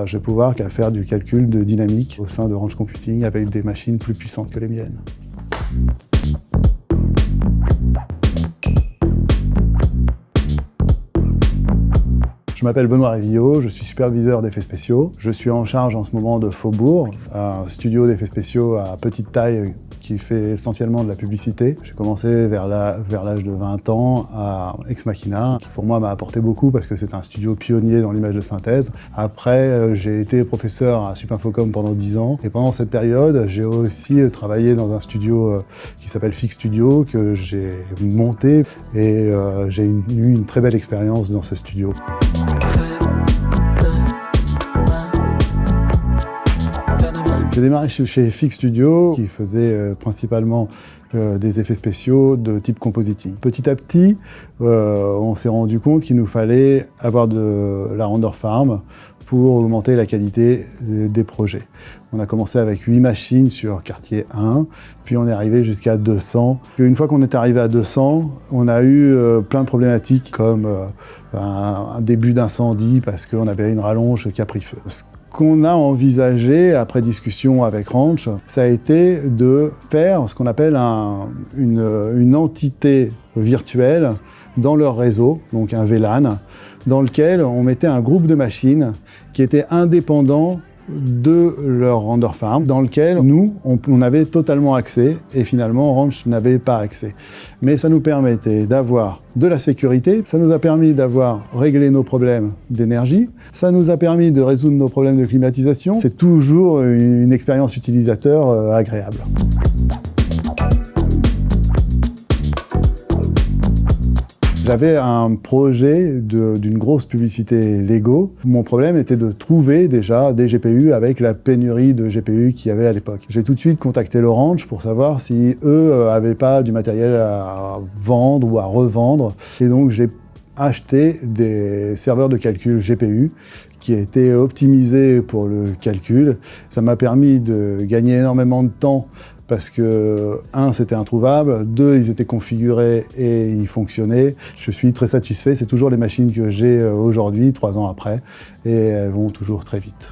Je vais pouvoir faire du calcul de dynamique au sein de Range Computing avec des machines plus puissantes que les miennes. Je m'appelle Benoît Révillot, je suis superviseur d'effets spéciaux. Je suis en charge en ce moment de Faubourg, un studio d'effets spéciaux à petite taille qui fait essentiellement de la publicité. J'ai commencé vers l'âge de 20 ans à Ex Machina, qui pour moi m'a apporté beaucoup parce que c'est un studio pionnier dans l'image de synthèse. Après, j'ai été professeur à Supinfocom pendant 10 ans et pendant cette période, j'ai aussi travaillé dans un studio qui s'appelle Fix Studio que j'ai monté et j'ai eu une très belle expérience dans ce studio. J'ai démarré chez Fix Studio qui faisait principalement des effets spéciaux de type compositing. Petit à petit, on s'est rendu compte qu'il nous fallait avoir de la render farm pour augmenter la qualité des projets. On a commencé avec 8 machines sur quartier 1, puis on est arrivé jusqu'à 200. Une fois qu'on est arrivé à 200, on a eu plein de problématiques comme un début d'incendie parce qu'on avait une rallonge qui a pris feu. Ce qu'on a envisagé après discussion avec Ranch, ça a été de faire ce qu'on appelle une entité virtuelle dans leur réseau, donc un VLAN, dans lequel on mettait un groupe de machines qui étaient indépendants de leur render farm, dans lequel nous, on avait totalement accès et finalement Ranch n'avait pas accès. Mais ça nous permettait d'avoir de la sécurité, ça nous a permis d'avoir réglé nos problèmes d'énergie, ça nous a permis de résoudre nos problèmes de climatisation. C'est toujours une expérience utilisateur agréable. J'avais un projet d'une grosse publicité Lego. Mon problème était de trouver déjà des GPU avec la pénurie de GPU qu'il y avait à l'époque. J'ai tout de suite contacté Ranch pour savoir si eux avaient pas du matériel à vendre ou à revendre. Et donc j'ai acheté des serveurs de calcul GPU qui étaient optimisés pour le calcul. Ça m'a permis de gagner énormément de temps parce que, 1, c'était introuvable, 2, ils étaient configurés et ils fonctionnaient. Je suis très satisfait, c'est toujours les machines que j'ai aujourd'hui, 3 ans après, et elles vont toujours très vite.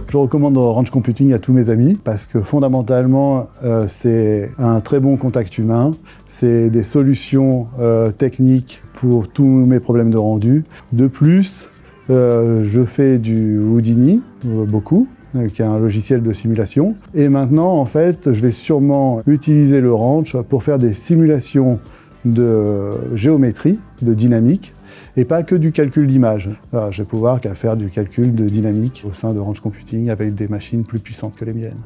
Je recommande Range Computing à tous mes amis parce que fondamentalement, c'est un très bon contact humain, c'est des solutions techniques pour tous mes problèmes de rendu. De plus, je fais du Houdini, beaucoup, qui est un logiciel de simulation. Et maintenant, en fait, je vais sûrement utiliser le Ranch pour faire des simulations de géométrie, de dynamique, et pas que du calcul d'image. Je vais pouvoir faire du calcul de dynamique au sein de Range Computing avec des machines plus puissantes que les miennes.